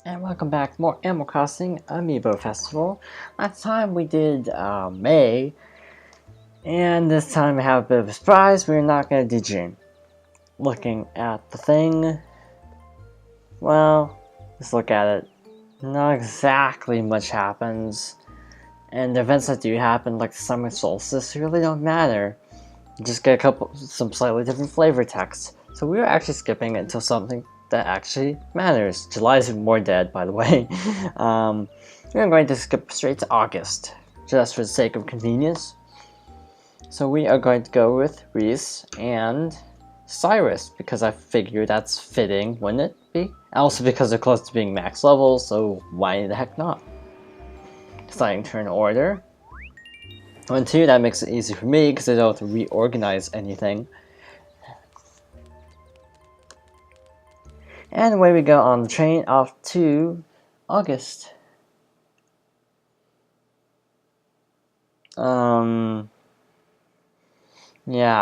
And welcome back to more Animal Crossing Amiibo Festival. Last time we did May, and this time we have a bit of a surprise. We're not going to do June. Looking at the thing, well, let's look at it. Not exactly much happens, and the events that do happen, like the summer solstice, really don't matter. You just get some slightly different flavor text. So we were actually skipping until something that actually matters. July is more dead, by the way. We're going to skip straight to August, just for the sake of convenience. So we are going to go with Reese and Cyrus, because I figure that's fitting, wouldn't it be? Also because they're close to being max level, so why the heck not? Deciding turn order. 1, 2, that makes it easy for me, because I don't have to reorganize anything. And away we go on the train off to August. Yeah,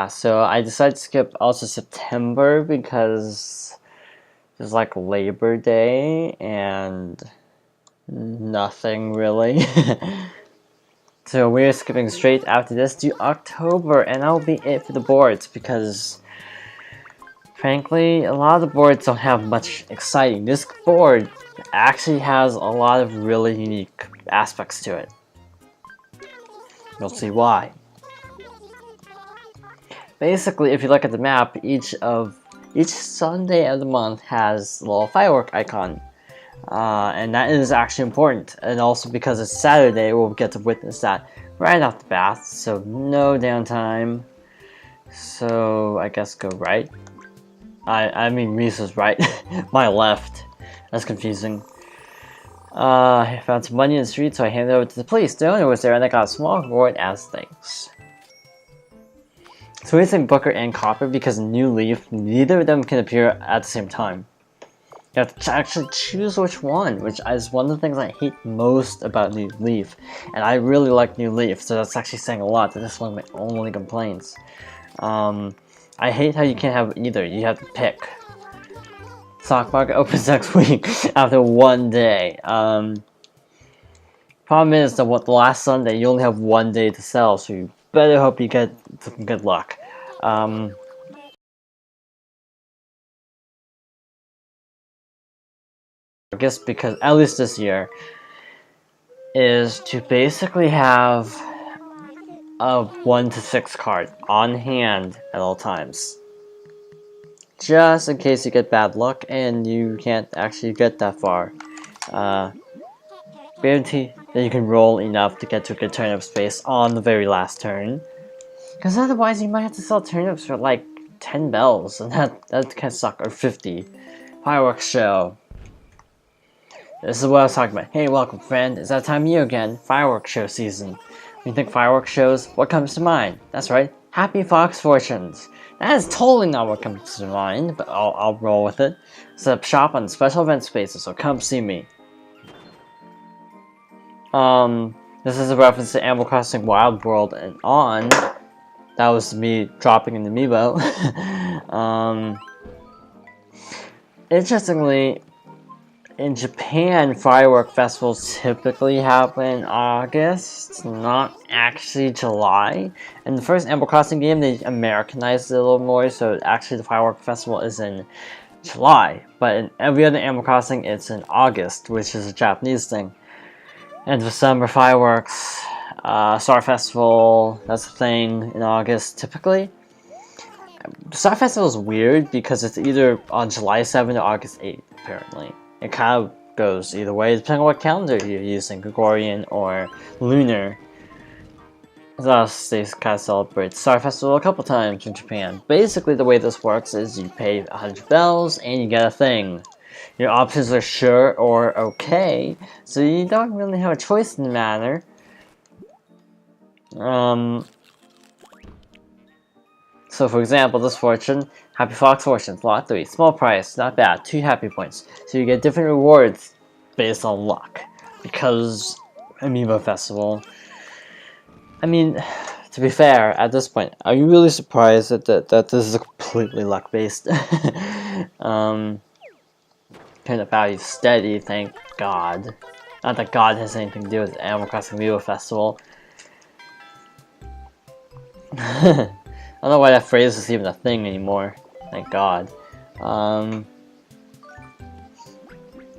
so I decided to skip also September because there's like Labor Day and nothing really. So we're skipping straight after this to October, and that'll be it for the boards because frankly, a lot of the boards don't have much exciting. This board actually has a lot of really unique aspects to it. You'll see why. Basically, if you look at the map, each Sunday of the month has a little firework icon. And that is actually important. And also because it's Saturday, we'll get to witness that right off the bat. So no downtime. So I guess go right. I mean Reese is right. My left. That's confusing. I found some money in the street, so I handed it over to the police. The owner was there and I got a small reward as thanks. So we think Booker and Copper because New Leaf, neither of them can appear at the same time. You have to actually choose which one, which is one of the things I hate most about New Leaf. And I really like New Leaf, so that's actually saying a lot. That is one of my only complaints. I hate how you can't have either. You have to pick. Stock market opens next week after one day. Problem is that the last Sunday you only have one day to sell, so you better hope you get some good luck. I guess because at least this year is to basically have a 1 to 6 card on hand at all times. Just in case you get bad luck and you can't actually get that far. Guarantee that you can roll enough to get to a good turnip space on the very last turn. Because otherwise you might have to sell turnips for like 10 bells, and that can suck, or 50. Fireworks show. This is what I was talking about. Hey, welcome friend, it's that time of year again, fireworks show season. When you think fireworks shows, what comes to mind? That's right, Happy Fox Fortunes. That is totally not what comes to mind, but I'll roll with it. Set up shop on special event spaces, so come see me. This is a reference to Animal Crossing Wild World and on. That was me dropping an Amiibo. Interestingly, in Japan, firework festivals typically happen in August, not actually July. In the first Animal Crossing game, they Americanized it a little more, so actually the firework festival is in July. But in every other Animal Crossing, it's in August, which is a Japanese thing. And for summer fireworks, Star Festival, that's a thing in August typically. Star Festival is weird because it's either on July 7th or August 8th, apparently. It kind of goes either way, depending on what calendar you're using, Gregorian or Lunar. Thus, they kind of celebrate Star Festival a couple times in Japan. Basically, the way this works is you pay 100 bells and you get a thing. Your options are sure or okay, so you don't really have a choice in the matter. So for example, this fortune, Happy Fox Fortunes, lot 3, small price, not bad, 2 happy points. So you get different rewards based on luck. Because Amiibo Festival. I mean, to be fair, at this point, are you really surprised that this is completely luck-based? keeping the value steady, thank God. Not that God has anything to do with Animal Crossing Amiibo Festival. I don't know why that phrase is even a thing anymore. Thank God.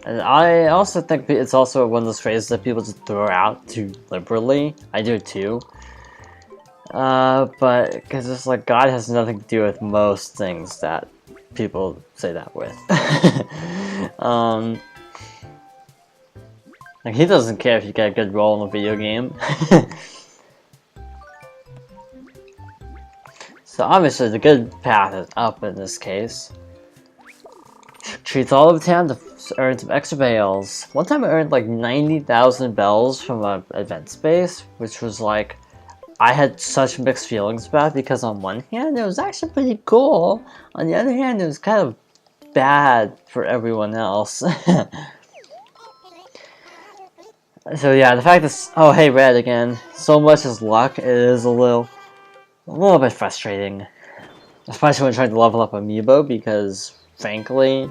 And I also think it's also one of those phrases that people just throw out too liberally. I do too. But because it's like God has nothing to do with most things that people say that with. Like he doesn't care if you get a good role in a video game. So obviously the good path is up in this case. Treats all of the town to earn some extra bells. One time I earned like 90,000 bells from an event space, which was like, I had such mixed feelings about it because on one hand it was actually pretty cool, on the other hand it was kind of bad for everyone else. So yeah, the fact that, oh hey Red again, so much is luck, it is a little bit frustrating. Especially when trying to level up Amiibo, because frankly,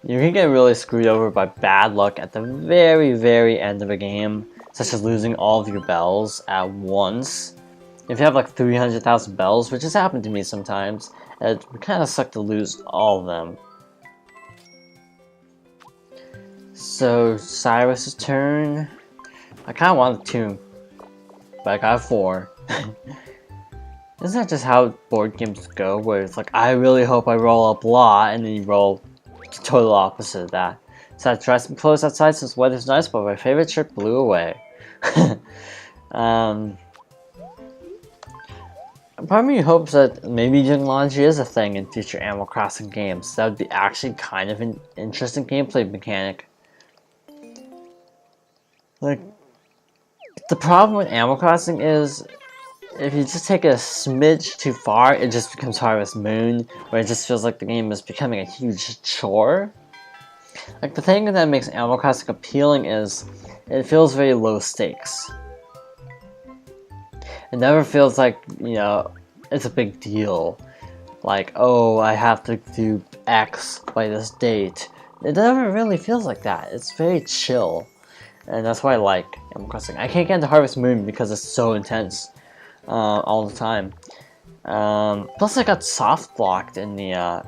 you can get really screwed over by bad luck at the very, very end of a game, such as losing all of your bells at once. If you have like 300,000 bells, which has happened to me sometimes, it kind of sucks to lose all of them. So, Cyrus' turn. I kind of wanted 2, but I got 4. Isn't that just how board games go, where it's like, I really hope I roll a blah, and then you roll the total opposite of that. So I tried some clothes outside since the weather's nice, but my favorite shirt blew away. Part of me hopes that maybe doing laundry is a thing in future Animal Crossing games. That would be actually kind of an interesting gameplay mechanic. Like, the problem with Animal Crossing is, if you just take it a smidge too far, it just becomes Harvest Moon, where it just feels like the game is becoming a huge chore. Like, the thing that makes Animal Crossing appealing is, it feels very low stakes. It never feels like, you know, it's a big deal. Like, oh, I have to do X by this date. It never really feels like that. It's very chill. And that's why I like Animal Crossing. I can't get into Harvest Moon because it's so intense all the time. Plus I got soft blocked in the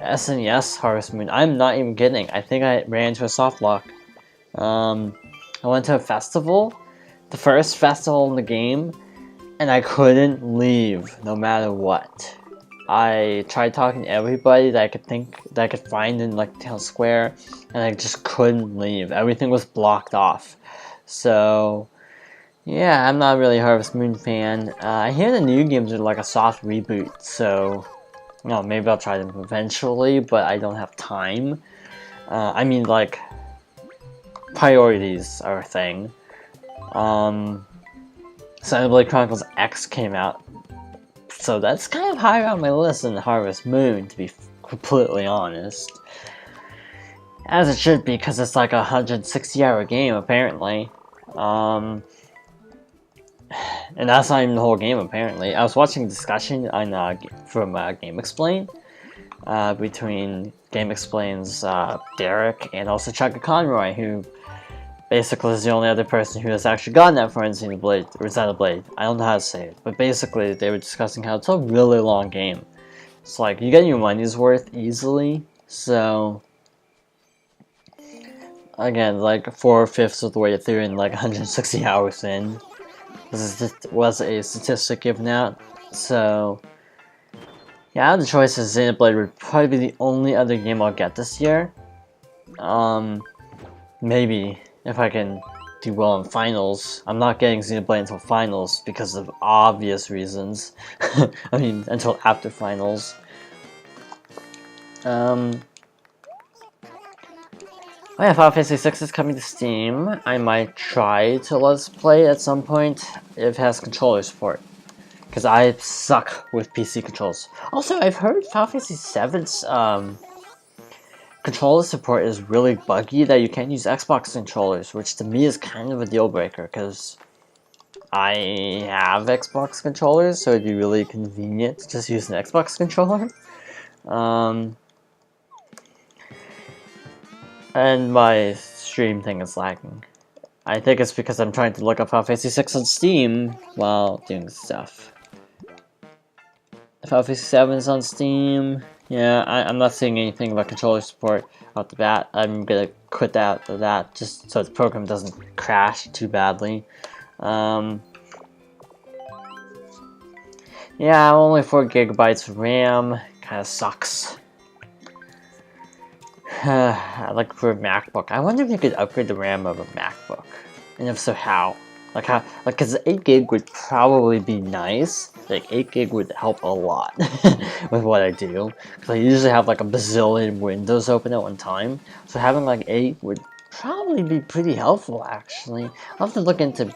SNES Harvest Moon. I'm not even kidding. I think I ran into a soft block. I went to a festival, the first festival in the game, and I couldn't leave no matter what. I tried talking to everybody that I could find in like town square, and I just couldn't leave. Everything was blocked off. So yeah, I'm not really a Harvest Moon fan. I hear the new games are like a soft reboot, so you know, maybe I'll try them eventually, but I don't have time. I mean, like, priorities are a thing. Xenoblade Chronicles X came out, so that's kind of higher on my list than Harvest Moon, to be completely honest. As it should be, because it's like a 160-hour game, apparently. And that's not even the whole game, apparently. I was watching a discussion on from Game Explain between Game Explain's Derek and also Chugga Conroy, who basically is the only other person who has actually gotten that far in Xenoblade. I don't know how to say it, but basically they were discussing how it's a really long game. It's like, you get your money's worth easily, so again, like 4/5 of the way through and like 160 hours in. This was a statistic given out, so yeah, out of the choices, Xenoblade would probably be the only other game I'll get this year. Maybe if I can do well in finals. I'm not getting Xenoblade until finals because of obvious reasons. I mean, until after finals. Oh yeah, Final Fantasy 6 is coming to Steam. I might try to let's play at some point if it has controller support, because I suck with PC controls. Also, I've heard Final Fantasy 7's controller support is really buggy, that you can't use Xbox controllers, which to me is kind of a deal breaker, because I have Xbox controllers, so it'd be really convenient to just use an Xbox controller. And my stream thing is lagging. I think it's because I'm trying to look up Final Fantasy 6 on Steam while doing stuff. Final Fantasy 7 is on Steam. Yeah, I'm not seeing anything about controller support off the bat. I'm gonna quit out of that just so the program doesn't crash too badly. Yeah, only 4 gigabytes of RAM. Kinda sucks. I like for a MacBook. I wonder if you could upgrade the RAM of a MacBook, and if so, how? Cause 8 gig would probably be nice. Like 8 gig would help a lot with what I do. Cause I usually have like a bazillion windows open at one time. So having like 8 would probably be pretty helpful actually. I'll have to look into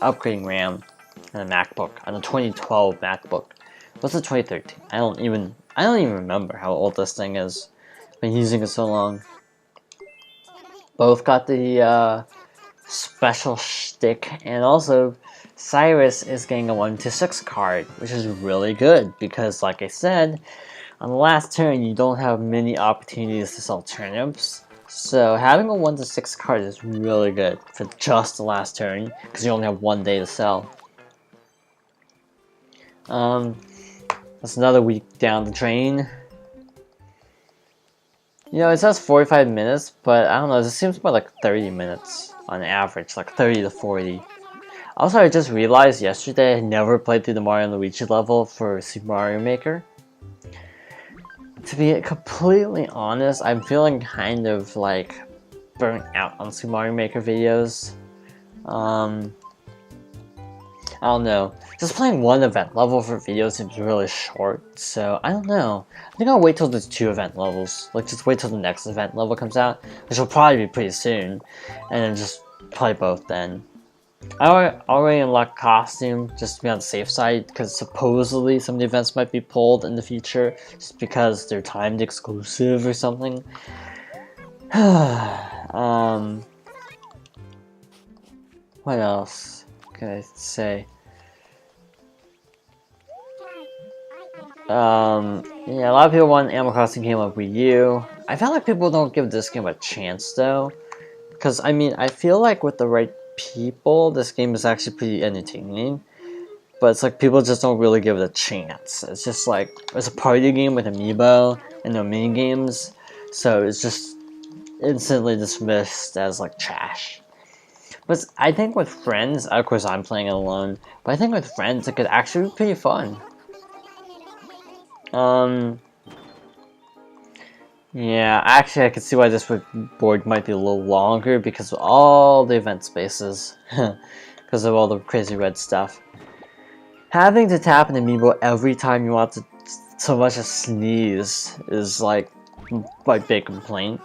upgrading RAM on a MacBook, on a 2012 MacBook. What's the 2013? I don't even remember how old this thing is. Been using it so long. Both got the special shtick, and also Cyrus is getting a 1-6 card, which is really good because, like I said, on the last turn you don't have many opportunities to sell turnips. So having a 1-6 card is really good for just the last turn because you only have 1 day to sell. That's another week down the drain. You know, it says 45 minutes, but I don't know, it seems more like 30 minutes on average, like 30 to 40. Also, I just realized yesterday I never played through the Mario and Luigi level for Super Mario Maker. To be completely honest, I'm feeling kind of like burnt out on Super Mario Maker videos. I don't know. Just playing one event level for videos seems really short, so I don't know. I think I'll wait till there's 2 event levels. Like, just wait till the next event level comes out, which will probably be pretty soon, and then just play both then. I already unlocked costume just to be on the safe side, because supposedly some of the events might be pulled in the future, just because they're timed exclusive or something. What else can I say? Yeah, a lot of people want Animal Crossing game on Wii U. I feel like people don't give this game a chance though, because I mean, I feel like with the right people, this game is actually pretty entertaining. But it's like people just don't really give it a chance. It's just like it's a party game with Amiibo and no mini games, so it's just instantly dismissed as like trash. But I think with friends, of course I'm playing it alone, but I think with friends it could actually be pretty fun. Yeah, actually I can see why this board might be a little longer because of all the event spaces. Because of all the crazy red stuff. Having to tap an Amiibo every time you want to so much as sneeze is like my big complaint.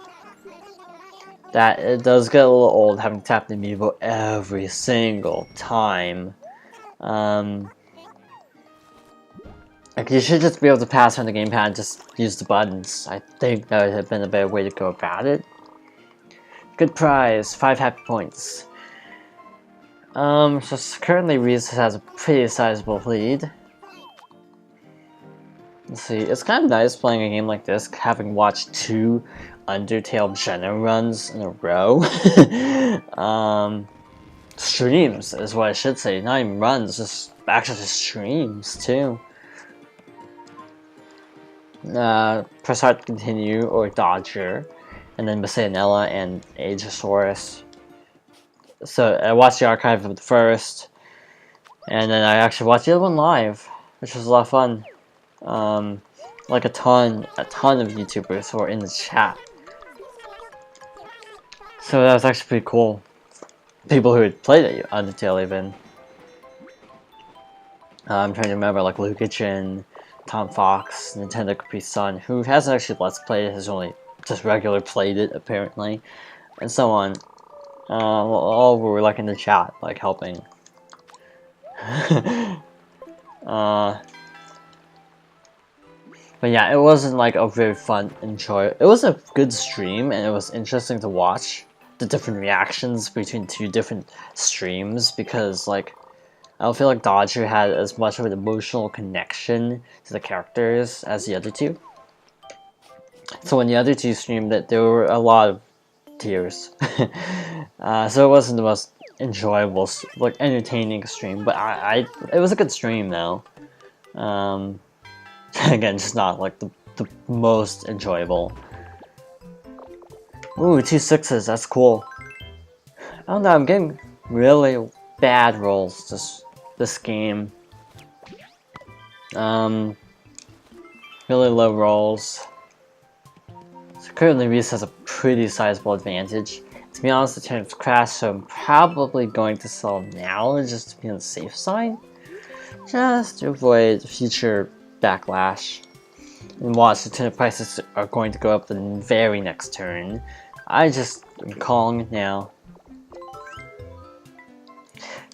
That it does get a little old having to tap the Amiibo every single time. Like, you should just be able to pass on the gamepad and just use the buttons. I think that would have been a better way to go about it. Good prize, 5 happy points. So currently Reese has a pretty sizable lead. Let's see, it's kind of nice playing a game like this, having watched 2 Undertale Jenna runs in a row. Streams is what I should say, not even runs, just actually streams too. Press hard to continue or Dodger, and then Messianella and Aegisaurus. So I watched the archive of the first, and then I actually watched the other one live, which was a lot of fun. Like a ton of YouTubers were in the chat. So that was actually pretty cool. People who had played it, Undertale even. I'm trying to remember, like Lukichin, Tom Fox, Nintendo Capri Sun, who hasn't actually Let's Played it, has only just regular played it, apparently, and so on. All were like in the chat, like helping. But yeah, it wasn't like a very fun, it was a good stream, and it was interesting to watch the different reactions between 2 different streams, because like, I don't feel like Dodger had as much of an emotional connection to the characters as the other 2. So when the other 2 streamed it, there were a lot of tears. So it wasn't the most enjoyable, like entertaining stream, but it was a good stream though. Again, just not like the most enjoyable. Ooh, 2 6s, that's cool. I don't know, I'm getting really bad rolls this game. Really low rolls. So currently Reese has a pretty sizable advantage. To be honest, the turnip's crashed, so I'm probably going to sell now just to be on the safe side. Just to avoid future backlash. And watch, the turnip prices are going to go up the very next turn. I just am calling it now.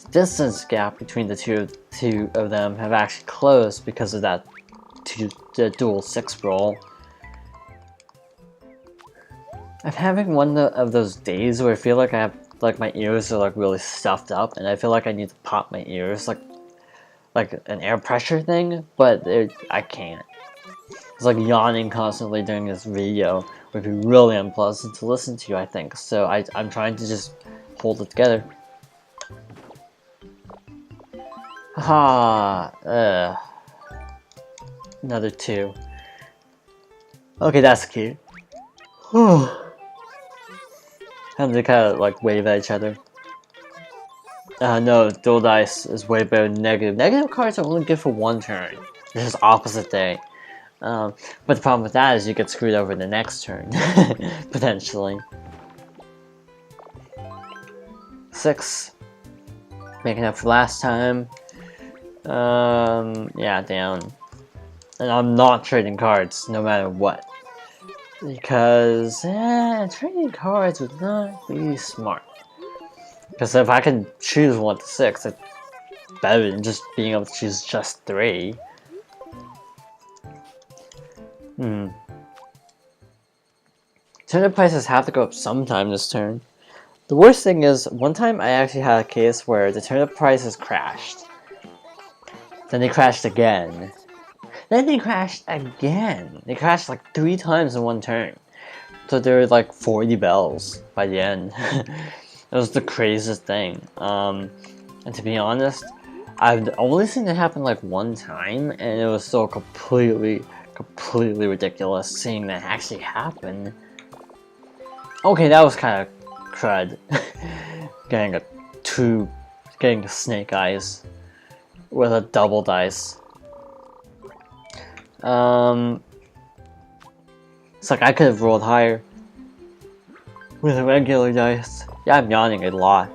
The distance gap between the two of them have actually closed because of that the dual 6 roll. I'm having one of those days where I feel like I have my ears are like really stuffed up, and I feel like I need to pop my ears like an air pressure thing, but I can't. It's like yawning constantly during this video would be really unpleasant to listen to, I think. So I'm trying to just hold it together. Haha, another 2. Okay, that's cute. And they kind of like wave at each other. No, dual dice is way better than negative. Negative cards are only good for 1 turn. It's just opposite day. But the problem with that is you get screwed over the next turn. Potentially. 6. Making up for last time. Yeah, down. And I'm not trading cards, no matter what. Because, trading cards would not be smart. Because if I can choose 1 to 6, it's better than just being able to choose just 3. Turnip prices have to go up sometime this turn. The worst thing is, one time I actually had a case where the turnip prices crashed. Then they crashed again. Then they crashed again. They crashed like 3 times in 1 turn. So there were like 40 bells by the end. It was the craziest thing. And to be honest, I've only seen it happen like 1 time, and it was still completely ridiculous seeing that actually happen. Okay, that was kind of crud. getting a snake eyes with a double dice. It's like I could have rolled higher with a regular dice. Yeah, I'm yawning a lot.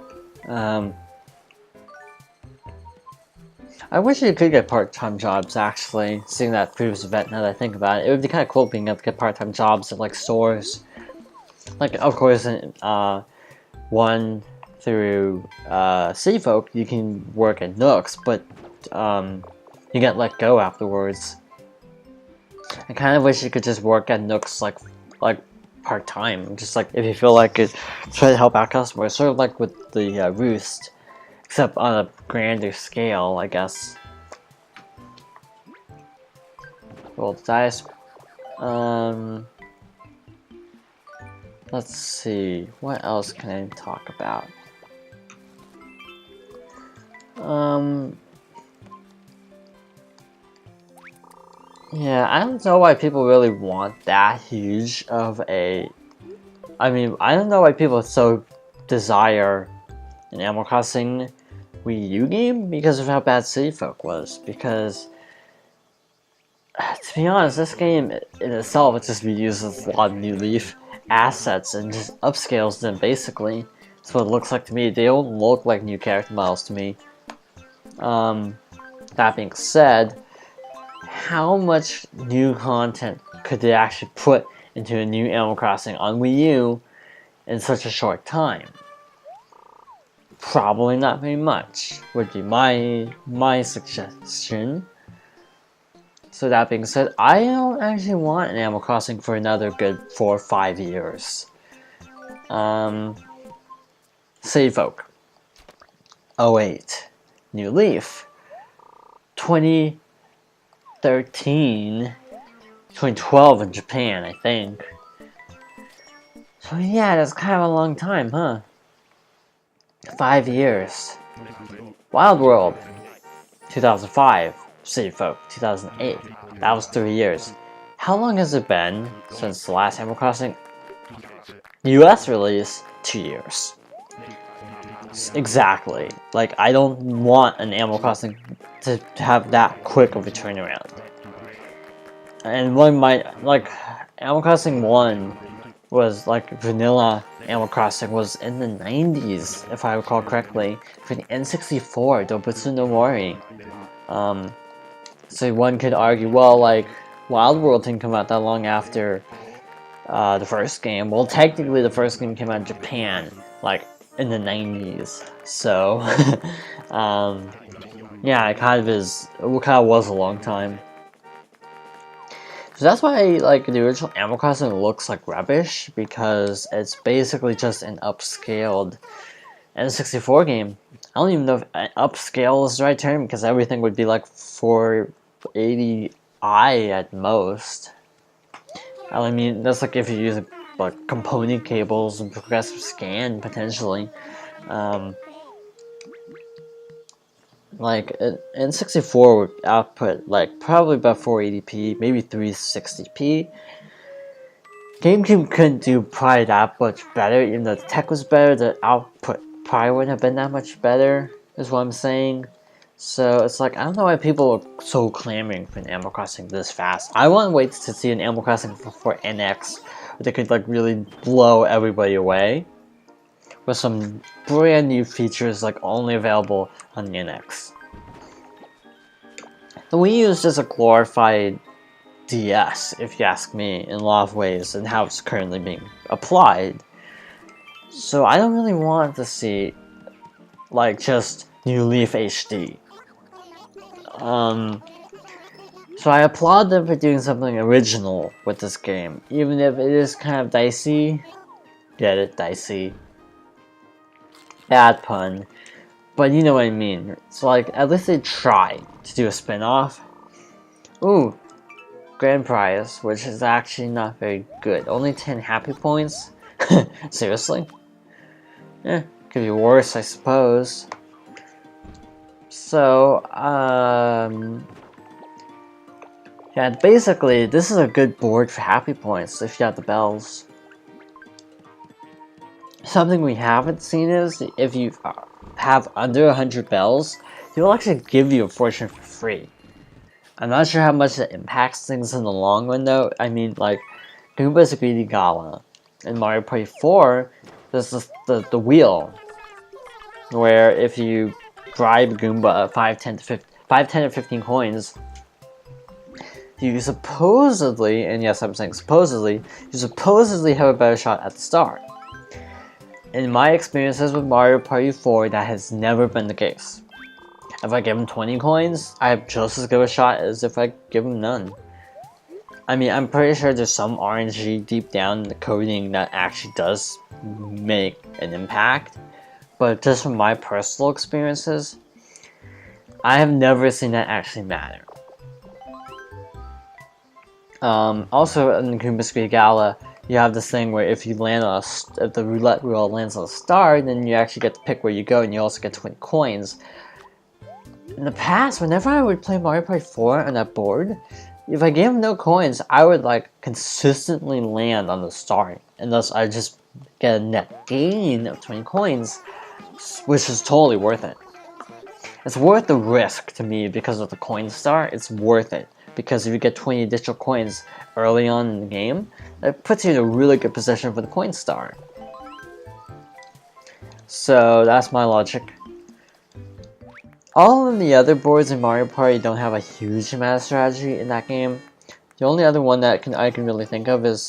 I wish you could get part-time jobs, actually, seeing that previous event, now that I think about it. It would be kind of cool being able to get part-time jobs at, like, stores. Like, of course, in 1 through City Folk, you can work at Nooks, but you get let go afterwards. I kind of wish you could just work at Nooks, like part-time. Just, like, if you feel like it, try to help out customers, sort of like with the Roost. Except on a grander scale, I guess. Roll the dice. Let's see. What else can I talk about? Yeah, I don't know why people really want that huge of a... I mean, I don't know why people so desire an Animal Crossing Wii U game because of how bad City Folk was. Because, to be honest, this game in itself, it just reuses a lot of New Leaf assets and just upscales them, basically. That's what it looks like to me. They don't look like new character models to me. That being said, how much new content could they actually put into a new Animal Crossing on Wii U in such a short time? Probably not very much, would be my suggestion. So that being said, I don't actually want an Animal Crossing for another good 4 or 5 years. City Folk. 08. New Leaf. 2013. 2012 in Japan, I think. So yeah, that's kind of a long time, huh? 5 years. Wild World, 2005. City Folk, 2008. That was 3 years. How long has it been since the last Animal Crossing US release? 2 years. Exactly. Like, I don't want an Animal Crossing to have that quick of a turnaround. And one might, like, Animal Crossing 1 was, like, vanilla Animal Crossing was in the 90s, if I recall correctly, for the N64, Dobutsu no Mori. So one could argue, well, like, Wild World didn't come out that long after the first game. Well, technically the first game came out in Japan, like, in the 90s. So, yeah, it kind of was a long time. So that's why, like, the original Animal Crossing looks like rubbish, because it's basically just an upscaled N64 game. I don't even know if upscale is the right term, because everything would be like 480i at most. I mean, that's like if you use like component cables and progressive scan, potentially. Like, N64 would output like probably about 480p, maybe 360p. GameCube couldn't do probably that much better, even though the tech was better, the output probably wouldn't have been that much better, is what I'm saying. So it's like, I don't know why people are so clamoring for an Animal Crossing this fast. I want to wait to see an Animal Crossing for NX, where they could like really blow everybody away, with some brand new features like only available on the NX. The Wii U is just a glorified DS, if you ask me, in a lot of ways, and how it's currently being applied. So I don't really want to see, like, just New Leaf HD. So I applaud them for doing something original with this game, even if it is kind of dicey. Get it? Dicey. Bad pun. But you know what I mean. So, like, at least they tried to do a spin-off. Ooh, Grand Prize, which is actually not very good. Only 10 happy points? Seriously? Eh, could be worse, I suppose. So, yeah, basically, this is a good board for happy points if you have the bells. Something we haven't seen is, if you have under 100 bells, they'll actually give you a fortune for free. I'm not sure how much that impacts things in the long run though. I mean, like, Goomba's Greedy Gala. In Mario Party 4, there's the wheel, where if you bribe Goomba 5, 10, or 15 coins, you supposedly, and yes, I'm saying supposedly, you supposedly have a better shot at the star. In my experiences with Mario Party 4, that has never been the case. If I give him 20 coins, I have just as good a shot as if I give him none. I mean, I'm pretty sure there's some RNG deep down in the coding that actually does make an impact, but just from my personal experiences, I have never seen that actually matter. Also, in the Goomba's Greedy Gala, you have this thing where if you land on if the roulette wheel lands on a star, then you actually get to pick where you go, and you also get 20 coins. In the past, whenever I would play Mario Party 4 on that board, if I gave him no coins, I would like consistently land on the star, and thus I just get a net gain of 20 coins, which is totally worth it. It's worth the risk to me because of the coin star. It's worth it because if you get 20 additional coins early on in the game, that puts you in a really good position for the coin star. So that's my logic. All of the other boards in Mario Party don't have a huge amount of strategy in that game. The only other one that I can really think of is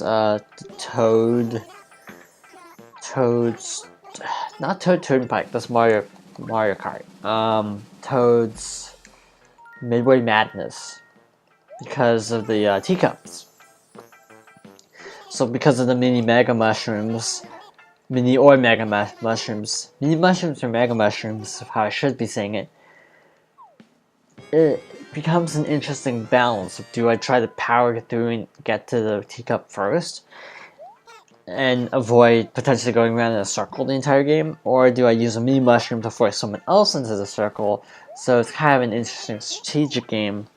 Toad's, not Toad Turnpike. That's Mario Kart. Toad's Midway Madness, because of the teacups. So because of the mini mega mushrooms, mini or mega mushrooms, mini mushrooms or mega mushrooms, how I should be saying it. It becomes an interesting balance. Do I try to power through and get to the teacup first? and avoid potentially going around in a circle the entire game, or do I use a mini mushroom to force someone else into the circle? So it's kind of an interesting strategic game.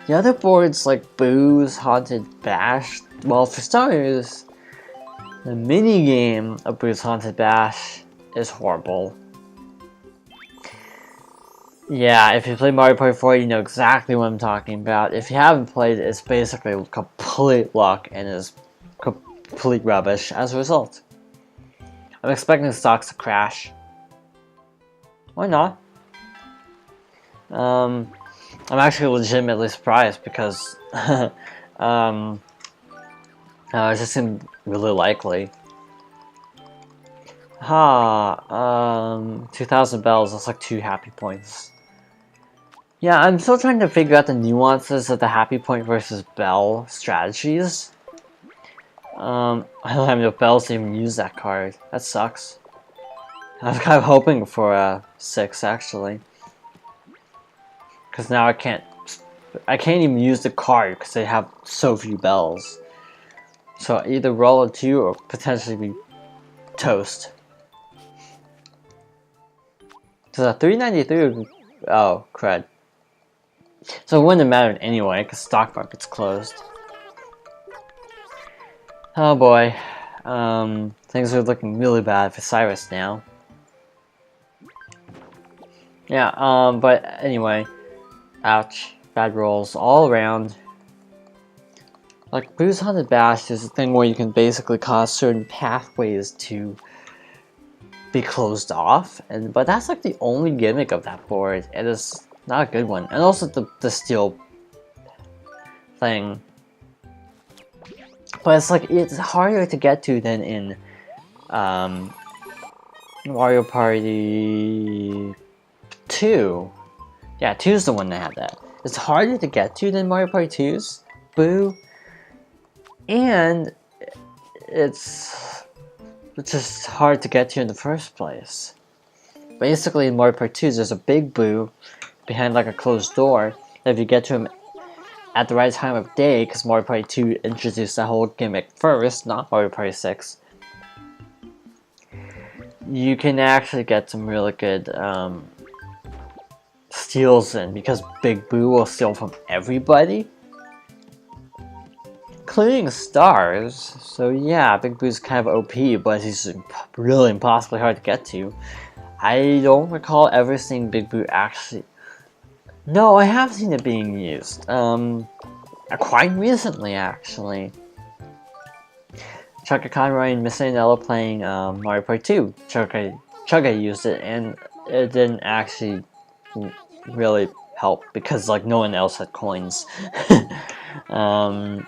The other boards like Boo's Haunted Bash, well, for starters, the mini game of Boo's Haunted Bash is horrible. Yeah, if you play Mario Party 4, you know exactly what I'm talking about. If you haven't played it, it's basically complete luck and is complete rubbish as a result. I'm expecting stocks to crash. Why not? I'm actually legitimately surprised because it just seemed really likely. 2,000 bells, that's like 2 happy points. Yeah, I'm still trying to figure out the nuances of the happy point versus bell strategies. I don't have enough bells to even use that card. That sucks. I was kind of hoping for a 6 actually. Because now I can't even use the card because they have so few bells. So either roll a 2 or potentially be toast. So 393, oh crud. So it wouldn't have mattered anyway, because stock market's closed. Oh boy. Things are looking really bad for Cyrus now. Yeah, but anyway. Ouch. Bad rolls all around. Like, Boo's Haunted Bash is a thing where you can basically cause certain pathways to be closed off, but that's like the only gimmick of that board. It is not a good one. And also the steel thing. But it's like, it's harder to get to than in Mario Party 2. Yeah, 2's the one that had that. It's harder to get to than Mario Party 2's Boo. And it's just hard to get to in the first place. Basically, in Mario Party 2, there's a big Boo behind like a closed door. And if you get to him at the right time of day, because Mario Party 2 introduced that whole gimmick first, not Mario Party 6, you can actually get some really good steals in, because Big Boo will steal from everybody, including stars. So yeah, Big Boo's kind of OP, but he's really impossibly hard to get to. I don't recall ever seeing Big Boo actually... No, I have seen it being used. Quite recently, actually. Chugga Conroy and Miss Anello playing Mario Party 2. Chugga used it, and it didn't actually really help because like no one else had coins. I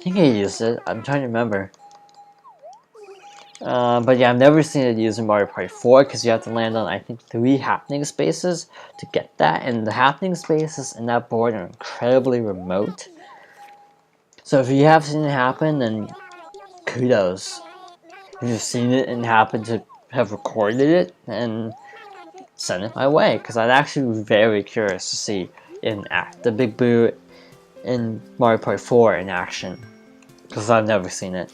think he used it. I'm trying to remember. But yeah, I've never seen it used in Mario Party 4 because you have to land on, I think, 3 happening spaces to get that, and the happening spaces in that board are incredibly remote. So if you have seen it happen, then kudos. If you've seen it and happen to have recorded it, then send it my way, because I'd actually be very curious to see the Big Boo in Mario Party 4 in action, because I've never seen it.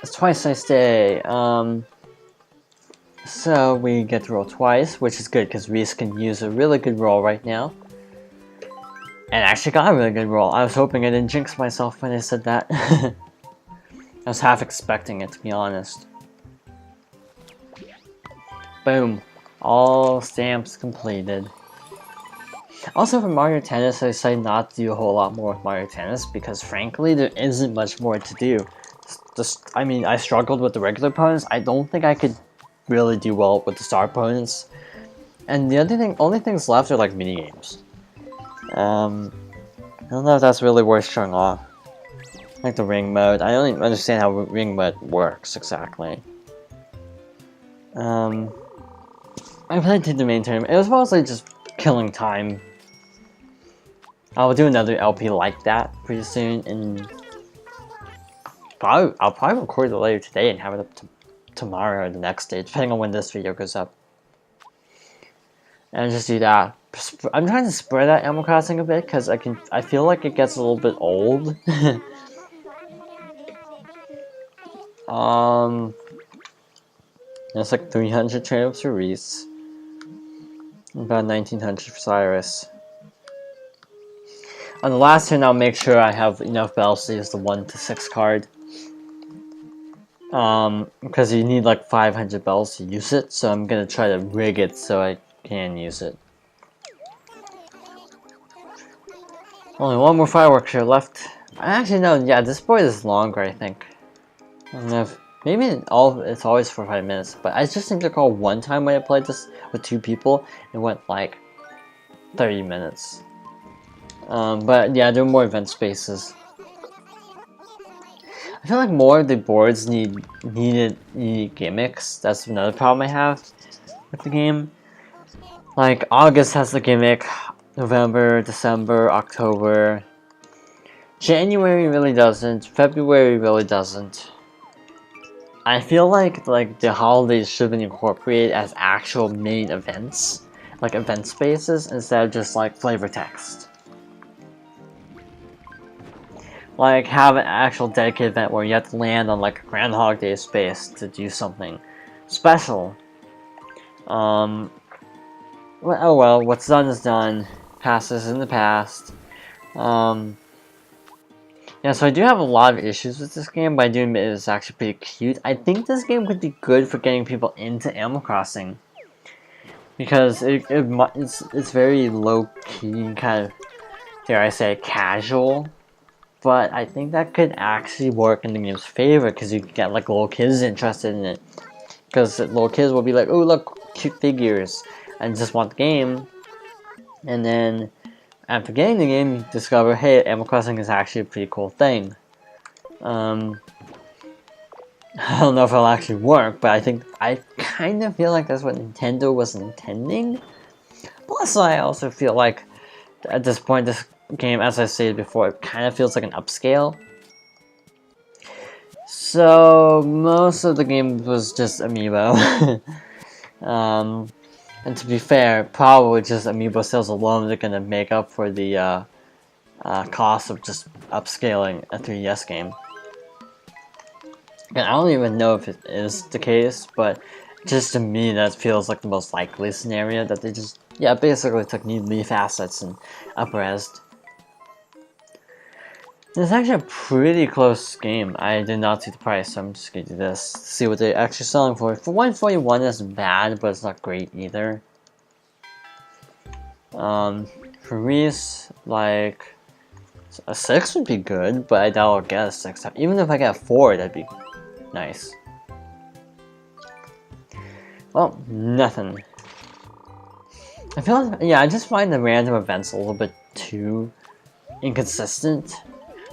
It's Twice Nice Day. So we get to roll twice, which is good because Reese can use a really good roll right now. And actually got a really good roll. I was hoping I didn't jinx myself when I said that. I was half expecting it, to be honest. Boom. All stamps completed. Also for Mario Tennis, I decided not to do a whole lot more with Mario Tennis because frankly, there isn't much more to do. I mean, I struggled with the regular opponents. I don't think I could really do well with the star opponents. And the only things left are like mini games. I don't know if that's really worth showing off. Like the ring mode. I don't even understand how ring mode works exactly. I played the main tournament. It was mostly just killing time. I'll do another LP like that pretty soon, and I'll probably record it later today and have it up tomorrow or the next day, depending on when this video goes up. and just do that. I'm trying to spread out Animal Crossing a bit because I feel like it gets a little bit old. It's like 300 turnips for Reese, about 1900 for Cyrus. On the last turn, I'll make sure I have enough bells to use the 1 to 6 card. Because you need like 500 bells to use it, so I'm gonna try to rig it so I can use it. Only one more fireworks here left. Actually, no, yeah, this board is longer, I think. I don't know if, maybe it's always for 5 minutes, but I just think to recall one time when I played this with 2 people, it went like 30 minutes. But yeah, there are more event spaces. I feel like more of the boards need gimmicks. That's another problem I have with the game. Like, August has the gimmick, November, December, October. January really doesn't, February really doesn't. I feel like the holidays should be incorporated as actual main events, like event spaces, instead of just like flavor text. Like, have an actual dedicated event where you have to land on like a Groundhog Day space to do something special. Well, oh well, what's done is done. Past is in the past. Yeah, so I do have a lot of issues with this game, but I do admit it's actually pretty cute. I think this game could be good for getting people into Animal Crossing. Because it's very low-key, kind of, dare I say, casual. But I think that could actually work in the game's favor, because you can get like little kids interested in it. Because little kids will be like, oh look, cute figures, and just want the game. And then, after getting the game, you discover, hey, Animal Crossing is actually a pretty cool thing. I don't know if it'll actually work, but I kind of feel like that's what Nintendo was intending. Plus, I also feel like, at this point, this game, as I stated before, it kind of feels like an upscale. So, most of the game was just Amiibo. And to be fair, probably just Amiibo sales alone are gonna make up for the cost of just upscaling a 3DS game. And I don't even know if it is the case, but just to me that feels like the most likely scenario, that they just, yeah, basically took new Leaf assets and up-resed. It's actually a pretty close game. I did not see the price, so I'm just gonna do this. See what they're actually selling for. For 141 isn't bad, but it's not great either. For Reese, like, a 6 would be good, but I doubt I'll get a 6. Even if I get a 4, that'd be nice. Well, nothing. I feel like, yeah, I just find the random events a little bit too inconsistent.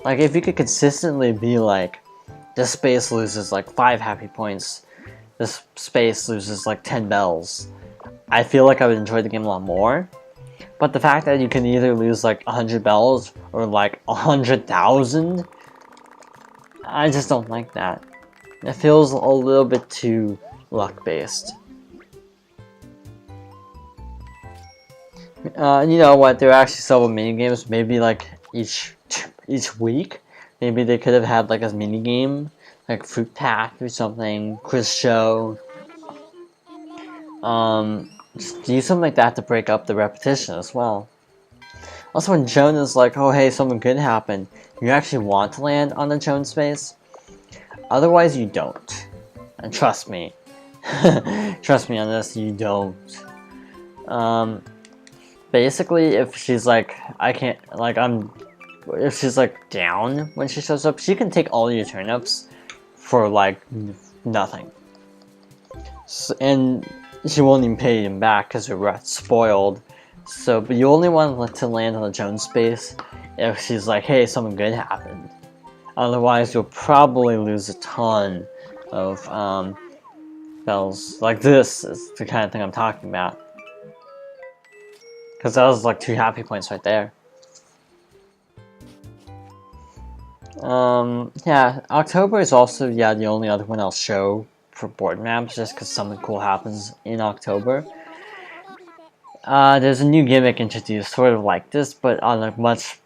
Like, if you could consistently be like, this space loses like 5 happy points, this space loses like 10 bells, I feel like I would enjoy the game a lot more. But the fact that you can either lose like 100 bells or like 100,000, I just don't like that. It feels a little bit too luck-based. You know what, there are actually several minigames, maybe like each week. Maybe they could have had like a minigame, like Fruit Pack or something, quiz show. Just do something like that to break up the repetition as well. Also, when Joan is like, oh hey, something good happened, you actually want to land on the Joan space. Otherwise, you don't. And trust me. Trust me on this, you don't. Basically, if she's like, I can't, like, if she's like down when she shows up, she can take all your turnips for like nothing. So, and she won't even pay them back because they're spoiled. So, but you only want to land on the Jones space if she's like, hey, something good happened. Otherwise, you'll probably lose a ton of bells. Like this is the kind of thing I'm talking about. Because that was like 2 happy points right there. Yeah, October is also, yeah, the only other one I'll show for board maps, just because something cool happens in October. there's a new gimmick introduced, sort of like this, but on a much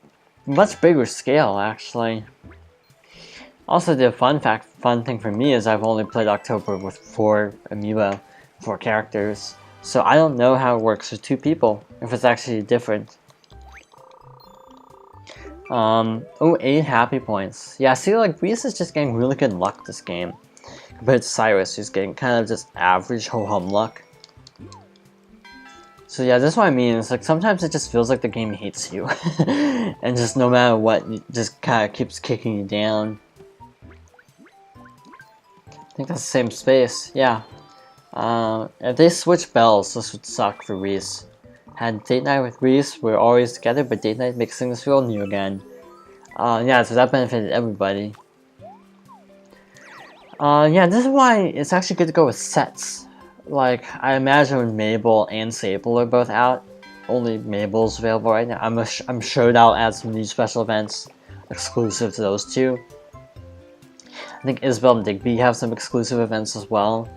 bigger scale, actually. Also, the fun thing for me is I've only played October with 4 Amiibo, 4 characters, so I don't know how it works with 2 people, if it's actually different. Oh, 8 happy points. Yeah, see, like, Reese is just getting really good luck this game, compared to Cyrus, who's getting kind of just average ho-hum luck. So yeah, that's what I mean. It's like sometimes it just feels like the game hates you, and just no matter what, it just kind of keeps kicking you down. I think that's the same space. Yeah. If they switch bells, this would suck for Reese. Had date night with Reese, we're always together, but date night makes things feel new again. Yeah, so that benefited everybody. Yeah, this is why it's actually good to go with sets. Like, I imagine when Mabel and Sable are both out, only Mabel's available right now. I'm sure they'll add some new special events exclusive to those two. I think Isabel and Digby have some exclusive events as well.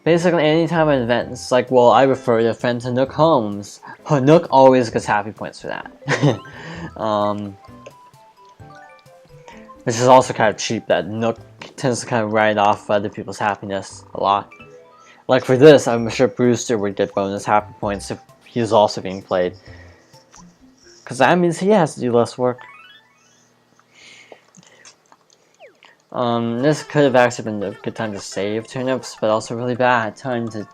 Basically, anytime an event, it's like, well, I refer a friend to Nook Holmes. Nook always gets happy points for that. Which is also kind of cheap, that Nook tends to kind of write off other people's happiness a lot. Like for this, I'm sure Brewster would get bonus happy points if he was also being played. Because that means he has to do less work. This could have actually been a good time to save turnips, but also really bad time to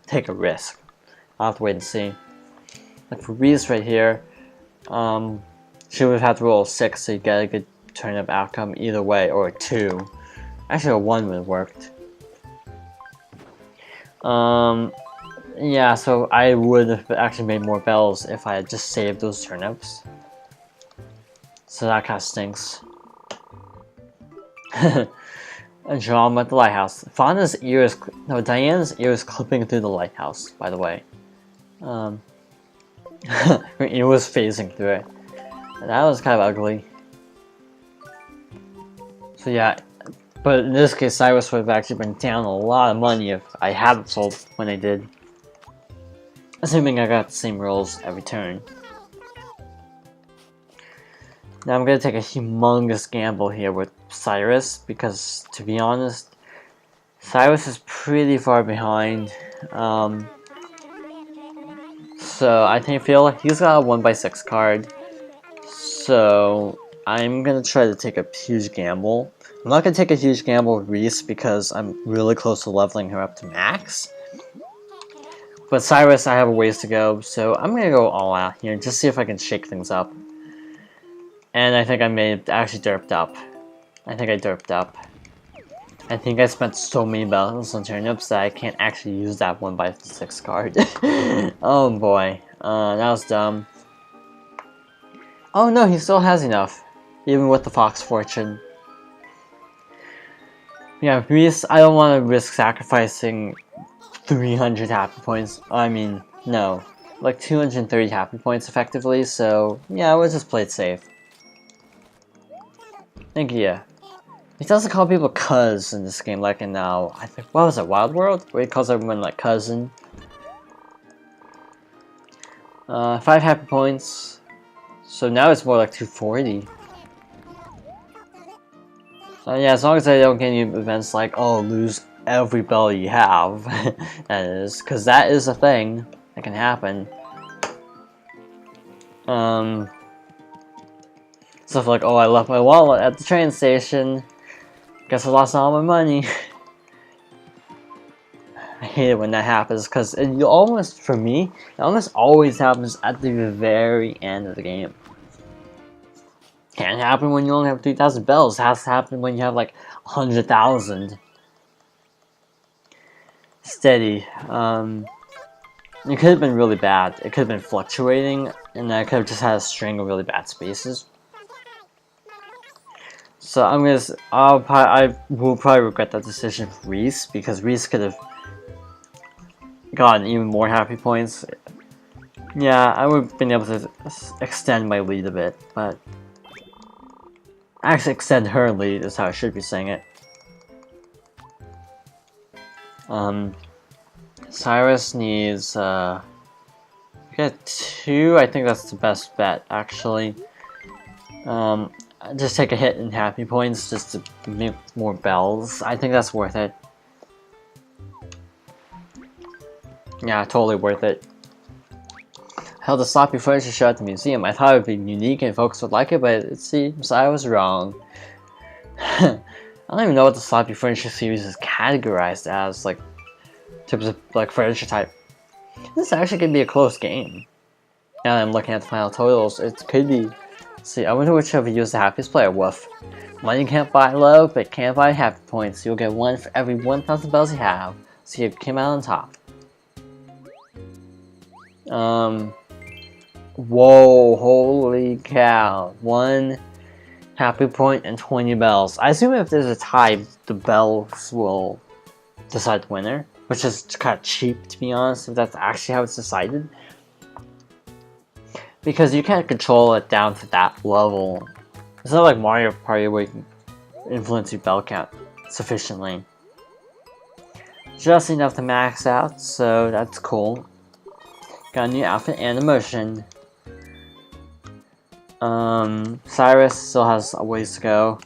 take a risk. I'll have to wait and see. Like for Reese right here, she would have had to roll a 6 to get a good turnip outcome either way, or a 2. Actually, a 1 would have worked. Yeah, so I would have actually made more bells if I had just saved those turnips. So that kind of stinks. A drama at the lighthouse. Diana's ear is clipping through the lighthouse, by the way. Her ear was phasing through it. And that was kind of ugly. So yeah, but in this case, Cyrus would have actually been down a lot of money if I hadn't sold when I did. Assuming I got the same rolls every turn. Now I'm going to take a humongous gamble here with Cyrus, because to be honest, Cyrus is pretty far behind. So I feel like he's got a 1x6 card. So I'm going to try to take a huge gamble. I'm not going to take a huge gamble with Reese because I'm really close to leveling her up to max. But Cyrus, I have a ways to go, so I'm going to go all out here and just see if I can shake things up. And I think I may have actually derped up. I think I derped up. I think I spent so many bells on turnips that I can't actually use that 1x6 card. Oh boy, that was dumb. Oh no, he still has enough, even with the Fox Fortune. Yeah, Reese, I don't want to risk sacrificing 300 happy points. I mean, no, like 230 happy points effectively, so yeah, we'll just play it safe. Thank you. Yeah. He doesn't call people cuz in this game like in now, I think, what was it, Wild World? Where he calls everyone like cousin. 5 happy points. So now it's more like 240. Yeah, as long as I don't get any events like, oh, lose every bell you have. That is, because that is a thing that can happen. Stuff like, oh, I left my wallet at the train station. Guess I lost all my money. I hate it when that happens, because it almost, for me, it almost always happens at the very end of the game. Can't happen when you only have 3,000 bells. It has to happen when you have like 100,000. Steady. It could have been really bad. It could have been fluctuating, and I could have just had a string of really bad spaces. So I will probably regret that decision for Reese, because Reese could have gotten even more happy points. Yeah, I would have been able to extend my lead a bit, but actually extend her lead is how I should be saying it. Cyrus needs get 2. I think that's the best bet actually. Just take a hit in happy points just to make more bells. I think that's worth it. Yeah, totally worth it. Held a sloppy furniture show at the museum. I thought it would be unique and folks would like it, but it seems I was wrong. I don't even know what the sloppy furniture series is categorized as, like, types of like furniture type. This actually could be a close game. Now that I'm looking at the final totals, it could be. Let's see, I wonder which of you is the happiest player. Woof. Money can't buy love, but can buy happy points. You'll get 1 for every 1,000 bells you have. See if you came out on top. Whoa, holy cow. 1 happy point and 20 bells. I assume if there's a tie, the bells will decide the winner, which is kind of cheap to be honest, if that's actually how it's decided. Because you can't control it down to that level. It's not like Mario Party where you can influence your bell count sufficiently. Just enough to max out, so that's cool. Got a new outfit and emotion. Cyrus still has a ways to go.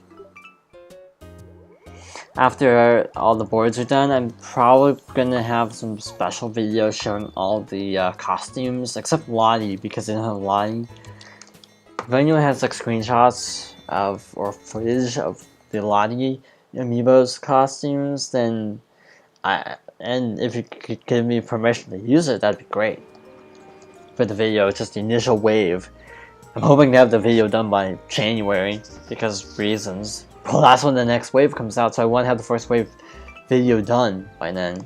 After all the boards are done, I'm probably gonna have some special videos showing all the costumes, except Lottie, because they don't have Lottie. If anyone has like screenshots of or footage of the Lottie Amiibo's costumes, then and if you could give me permission to use it, that'd be great. For the video, just the initial wave. I'm hoping to have the video done by January, because reasons. Well, that's when the next wave comes out, so I want to have the first wave video done by then.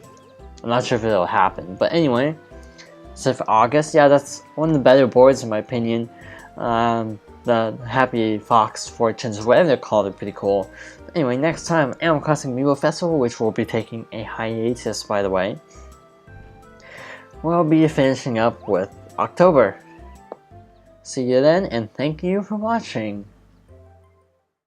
I'm not sure if it'll happen, but anyway. So for August, yeah, that's one of the better boards in my opinion. The Happy Fox Fortunes, whatever they're called, are pretty cool. But anyway, next time, Animal Crossing Amiibo Festival, which will be taking a hiatus, by the way. We'll be finishing up with October. See you then, and thank you for watching.